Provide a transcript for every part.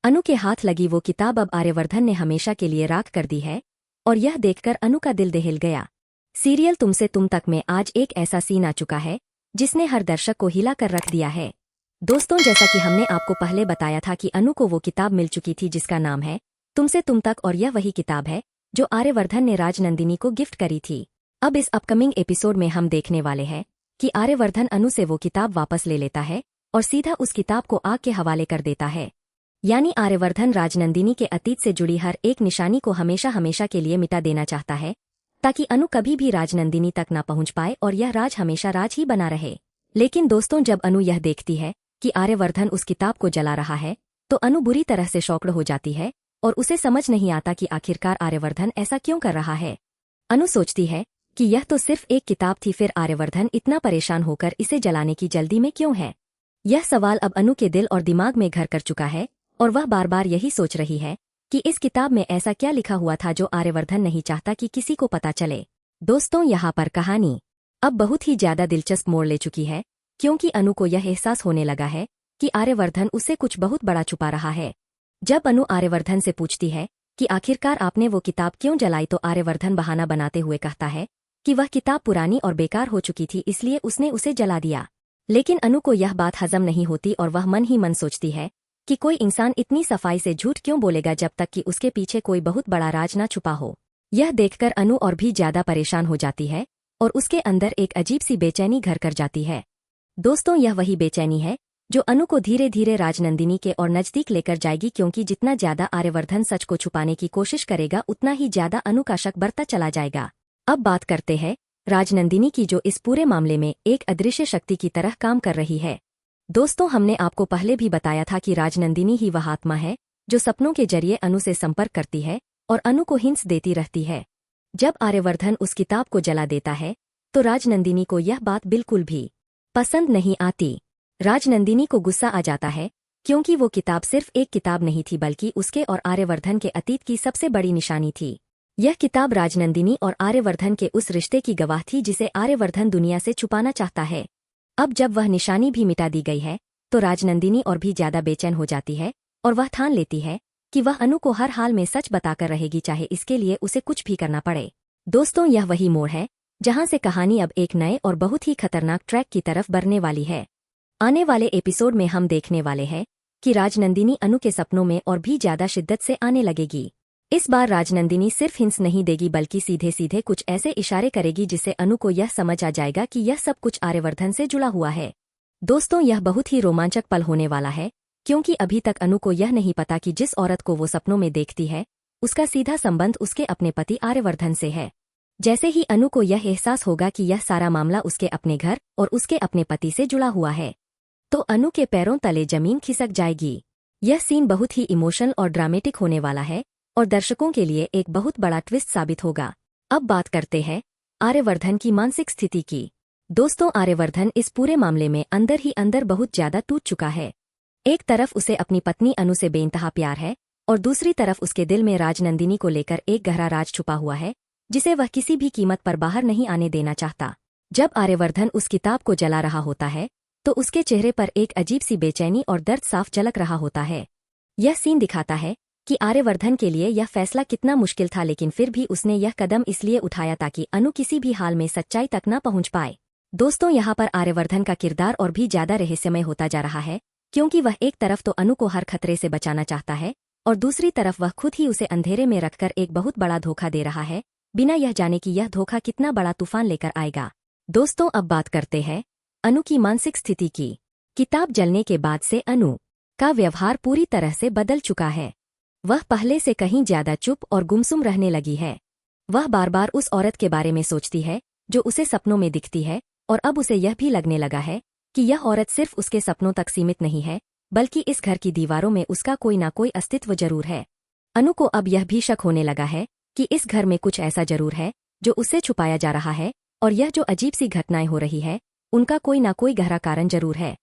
अनु के हाथ लगी वो किताब अब आर्यवर्धन ने हमेशा के लिए राख कर दी है, और यह देखकर अनु का दिल दहल गया। सीरियल तुमसे तुम तक में आज एक ऐसा सीन आ चुका है जिसने हर दर्शक को हिला कर रख दिया है। दोस्तों, जैसा कि हमने आपको पहले बताया था कि अनु को वो किताब मिल चुकी थी जिसका नाम है तुमसे तुम तक, और यह वही किताब है जो आर्यवर्धन ने राजनंदिनी को गिफ्ट करी थी। अब इस अपकमिंग एपिसोड में हम देखने वाले हैं कि आर्यवर्धन अनु से वो किताब वापस ले लेता है और सीधा उस किताब को आग के हवाले कर देता है। यानी आर्यवर्धन राजनंदिनी के अतीत से जुड़ी हर एक निशानी को हमेशा हमेशा के लिए मिटा देना चाहता है, ताकि अनु कभी भी राजनंदिनी तक न पहुंच पाए और यह राज हमेशा राज ही बना रहे। लेकिन दोस्तों, जब अनु यह देखती है कि आर्यवर्धन उस किताब को जला रहा है, तो अनु बुरी तरह से शॉक्ड हो जाती है और उसे समझ नहीं आता कि आखिरकार आर्यवर्धन ऐसा क्यों कर रहा है। अनु सोचती है कि यह तो सिर्फ एक किताब थी, फिर आर्यवर्धन इतना परेशान होकर इसे जलाने की जल्दी में क्यों है। यह सवाल अब अनु के दिल और दिमाग में घर कर चुका है और वह बार बार यही सोच रही है कि इस किताब में ऐसा क्या लिखा हुआ था जो आर्यवर्धन नहीं चाहता कि किसी को पता चले। दोस्तों, यहाँ पर कहानी अब बहुत ही ज्यादा दिलचस्प मोड़ ले चुकी है, क्योंकि अनु को यह एहसास होने लगा है कि आर्यवर्धन उससे कुछ बहुत बड़ा छुपा रहा है। जब अनु आर्यवर्धन से पूछती है कि आखिरकार आपने वो किताब क्यों जलाई, तो आर्यवर्धन बहाना बनाते हुए कहता है कि वह किताब पुरानी और बेकार हो चुकी थी, इसलिए उसने उसे जला दिया। लेकिन अनु को यह बात हजम नहीं होती और वह मन ही मन सोचती है कि कोई इंसान इतनी सफाई से झूठ क्यों बोलेगा जब तक कि उसके पीछे कोई बहुत बड़ा राज न छुपा हो। यह देखकर अनु और भी ज्यादा परेशान हो जाती है और उसके अंदर एक अजीब सी बेचैनी घर कर जाती है। दोस्तों, यह वही बेचैनी है जो अनु को धीरे धीरे राजनंदिनी के और नजदीक लेकर जाएगी, क्योंकि जितना ज्यादा आर्यवर्धन सच को छुपाने की कोशिश करेगा उतना ही ज्यादा अनु का शक बढ़ता चला जाएगा। अब बात करते हैं राजनंदिनी की, जो इस पूरे मामले में एक अदृश्य शक्ति की तरह काम कर रही है। दोस्तों, हमने आपको पहले भी बताया था कि राजनंदिनी ही वह आत्मा है जो सपनों के जरिए अनु से संपर्क करती है और अनु को हिंट्स देती रहती है। जब आर्यवर्धन उस किताब को जला देता है तो राजनंदिनी को यह बात बिल्कुल भी पसंद नहीं आती। राजनंदिनी को गुस्सा आ जाता है, क्योंकि वो किताब सिर्फ एक किताब नहीं थी बल्कि उसके और आर्यवर्धन के अतीत की सबसे बड़ी निशानी थी। यह किताब राजनंदिनी और आर्यवर्धन के उस रिश्ते की गवाह थी जिसे आर्यवर्धन दुनिया से छुपाना चाहता है। अब जब वह निशानी भी मिटा दी गई है तो राजनंदिनी और भी ज्यादा बेचैन हो जाती है और वह ठान लेती है कि वह अनु को हर हाल में सच बताकर रहेगी, चाहे इसके लिए उसे कुछ भी करना पड़े। दोस्तों, यह वही मोड़ है जहां से कहानी अब एक नए और बहुत ही खतरनाक ट्रैक की तरफ बढ़ने वाली है। आने वाले एपिसोड में हम देखने वाले हैं कि राजनंदिनी अनु के सपनों में और भी ज्यादा शिद्दत से आने लगेगी। इस बार राजनंदिनी सिर्फ हिंट्स नहीं देगी बल्कि सीधे सीधे कुछ ऐसे इशारे करेगी जिससे अनु को यह समझ आ जाएगा कि यह सब कुछ आर्यवर्धन से जुड़ा हुआ है। दोस्तों, यह बहुत ही रोमांचक पल होने वाला है, क्योंकि अभी तक अनु को यह नहीं पता कि जिस औरत को वो सपनों में देखती है उसका सीधा संबंध उसके अपने पति आर्यवर्धन से है। जैसे ही अनु को यह एहसास होगा कि यह सारा मामला उसके अपने घर और उसके अपने पति से जुड़ा हुआ है, तो अनु के पैरों तले जमीन खिसक जाएगी। यह सीन बहुत ही इमोशनल और ड्रामेटिक होने वाला है और दर्शकों के लिए एक बहुत बड़ा ट्विस्ट साबित होगा। अब बात करते हैं आर्यवर्धन की मानसिक स्थिति की। दोस्तों, आर्यवर्धन इस पूरे मामले में अंदर ही अंदर बहुत ज्यादा टूट चुका है। एक तरफ उसे अपनी पत्नी अनु से बेइंतहा प्यार है और दूसरी तरफ उसके दिल में राजनंदिनी को लेकर एक गहरा राज छुपा हुआ है जिसे वह किसी भी कीमत पर बाहर नहीं आने देना चाहता। जब आर्यवर्धन उस किताब को जला रहा होता है तो उसके चेहरे पर एक अजीब सी बेचैनी और दर्द साफ झलक रहा होता है। यह सीन दिखाता है कि आर्यवर्धन के लिए यह फैसला कितना मुश्किल था, लेकिन फिर भी उसने यह कदम इसलिए उठाया ताकि अनु किसी भी हाल में सच्चाई तक न पहुंच पाए। दोस्तों, यहाँ पर आर्यवर्धन का किरदार और भी ज्यादा रहस्यमय होता जा रहा है, क्योंकि वह एक तरफ तो अनु को हर खतरे से बचाना चाहता है और दूसरी तरफ वह खुद ही उसे अंधेरे में रखकर एक बहुत बड़ा धोखा दे रहा है, बिना यह जाने कि यह धोखा कितना बड़ा तूफान लेकर आएगा। दोस्तों, अब बात करते हैं अनु की मानसिक स्थिति की। किताब जलने के बाद से अनु का व्यवहार पूरी तरह से बदल चुका है। वह पहले से कहीं ज्यादा चुप और गुमसुम रहने लगी है। वह बार बार उस औरत के बारे में सोचती है जो उसे सपनों में दिखती है, और अब उसे यह भी लगने लगा है कि यह औरत सिर्फ उसके सपनों तक सीमित नहीं है, बल्कि इस घर की दीवारों में उसका कोई ना कोई अस्तित्व जरूर है। अनु को अब यह भी शक होने लगा है कि इस घर में कुछ ऐसा जरूर है जो उससे छुपाया जा रहा है, और यह जो अजीब सी घटनाएं हो रही है उनका कोई ना कोई गहरा कारण जरूर है।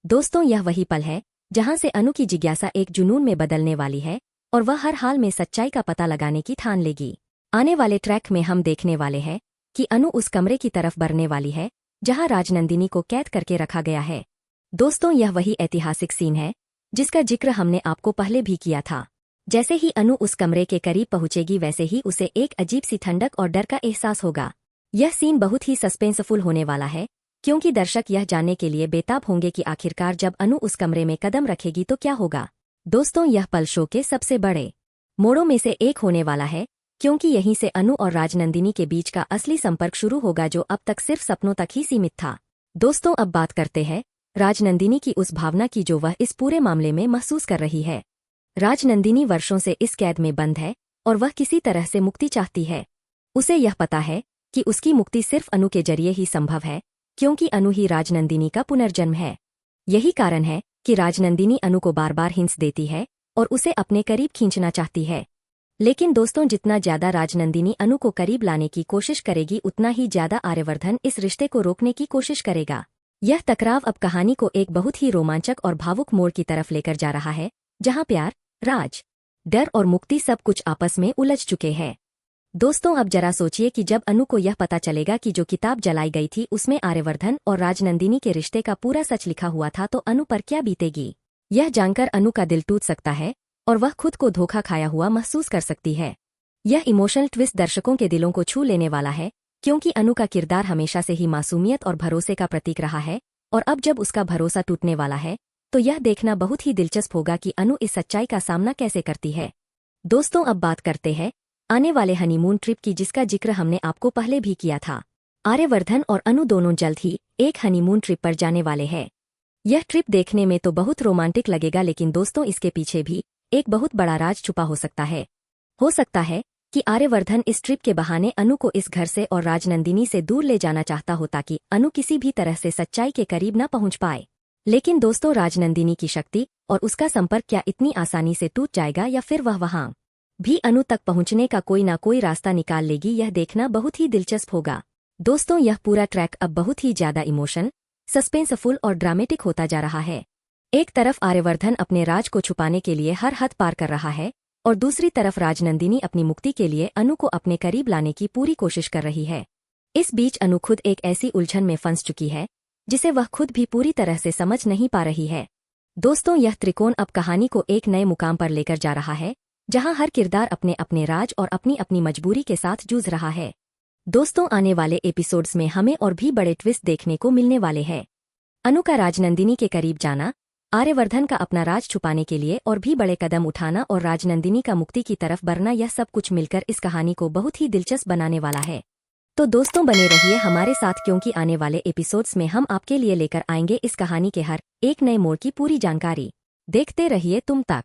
दोस्तों, यह वही पल है जहां से अनु की जिज्ञासा एक जुनून में बदलने वाली है और वह हर हाल में सच्चाई का पता लगाने की ठान लेगी। आने वाले ट्रैक में हम देखने वाले हैं कि अनु उस कमरे की तरफ बढ़ने वाली है जहां राजनंदिनी को कैद करके रखा गया है। दोस्तों, यह वही ऐतिहासिक सीन है जिसका जिक्र हमने आपको पहले भी किया था। जैसे ही अनु उस कमरे के करीब पहुंचेगी वैसे ही उसे एक अजीब सी ठंडक और डर का एहसास होगा। यह सीन बहुत ही सस्पेंसफुल होने वाला है, क्योंकि दर्शक यह जानने के लिए बेताब होंगे कि आखिरकार जब अनु उस कमरे में कदम रखेगी तो क्या होगा। दोस्तों, यह पल शो के सबसे बड़े मोड़ों में से एक होने वाला है, क्योंकि यहीं से अनु और राजनंदिनी के बीच का असली संपर्क शुरू होगा जो अब तक सिर्फ सपनों तक ही सीमित था। दोस्तों, अब बात करते हैं राजनंदिनी की उस भावना की जो वह इस पूरे मामले में महसूस कर रही है। राजनंदिनी वर्षों से इस कैद में बंद है और वह किसी तरह से मुक्ति चाहती है। उसे यह पता है कि उसकी मुक्ति सिर्फ अनु के जरिए ही संभव है, क्योंकि अनु ही राजनंदिनी का पुनर्जन्म है। यही कारण है कि राजनंदिनी अनु को बार बार हिंस देती है और उसे अपने करीब खींचना चाहती है। लेकिन दोस्तों, जितना ज्यादा राजनंदिनी अनु को करीब लाने की कोशिश करेगी उतना ही ज्यादा आर्यवर्धन इस रिश्ते को रोकने की कोशिश करेगा। यह टकराव अब कहानी को एक बहुत ही रोमांचक और भावुक मोड़ की तरफ लेकर जा रहा है, जहां प्यार, राज, डर और मुक्ति सब कुछ आपस में उलझ चुके हैं। दोस्तों, अब जरा सोचिए कि जब अनु को यह पता चलेगा कि जो किताब जलाई गई थी उसमें आर्यवर्धन और राजनंदिनी के रिश्ते का पूरा सच लिखा हुआ था तो अनु पर क्या बीतेगी। यह जानकर अनु का दिल टूट सकता है और वह खुद को धोखा खाया हुआ महसूस कर सकती है। यह इमोशनल ट्विस्ट दर्शकों के दिलों को छू लेने वाला है, क्योंकि अनु का किरदार हमेशा से ही मासूमियत और भरोसे का प्रतीक रहा है, और अब जब उसका भरोसा टूटने वाला है तो यह देखना बहुत ही दिलचस्प होगा कि अनु इस सच्चाई का सामना कैसे करती है। दोस्तों, अब बात करते हैं आने वाले हनीमून ट्रिप की, जिसका जिक्र हमने आपको पहले भी किया था। आर्यवर्धन और अनु दोनों जल्द ही एक हनीमून ट्रिप पर जाने वाले हैं। यह ट्रिप देखने में तो बहुत रोमांटिक लगेगा, लेकिन दोस्तों इसके पीछे भी एक बहुत बड़ा राज छुपा हो सकता है। हो सकता है कि आर्यवर्धन इस ट्रिप के बहाने अनु को इस घर से और राजनंदिनी से दूर ले जाना चाहता हो, ताकि अनु किसी भी तरह से सच्चाई के करीब न पहुंच पाए। लेकिन दोस्तों, राजनंदिनी की शक्ति और उसका संपर्क क्या इतनी आसानी से टूट जाएगा, या फिर वह वहां भी अनु तक पहुंचने का कोई ना कोई रास्ता निकाल लेगी। यह देखना बहुत ही दिलचस्प होगा। दोस्तों, यह पूरा ट्रैक अब बहुत ही ज्यादा इमोशन, सस्पेंसफुल और ड्रामेटिक होता जा रहा है। एक तरफ आर्यवर्धन अपने राज को छुपाने के लिए हर हद पार कर रहा है, और दूसरी तरफ राजनंदिनी अपनी मुक्ति के लिए अनु को अपने करीब लाने की पूरी कोशिश कर रही है। इस बीच अनु खुद एक ऐसी उलझन में फंस चुकी है जिसे वह खुद भी पूरी तरह से समझ नहीं पा रही है। दोस्तों, यह त्रिकोण अब कहानी को एक नए मुकाम पर लेकर जा रहा है, जहां हर किरदार अपने अपने राज और अपनी अपनी मजबूरी के साथ जूझ रहा है। दोस्तों, आने वाले एपिसोड्स में हमें और भी बड़े ट्विस्ट देखने को मिलने वाले हैं। अनु का राजनंदिनी के करीब जाना, आर्यवर्धन का अपना राज छुपाने के लिए और भी बड़े कदम उठाना और राजनंदिनी का मुक्ति की तरफ बढ़ना, यह सब कुछ मिलकर इस कहानी को बहुत ही दिलचस्प बनाने वाला है। तो दोस्तों, बने रहिए हमारे साथ, क्योंकि आने वाले एपिसोड्स में हम आपके लिए लेकर आएंगे इस कहानी के हर एक नए मोड़ की पूरी जानकारी। देखते रहिए तुम तक।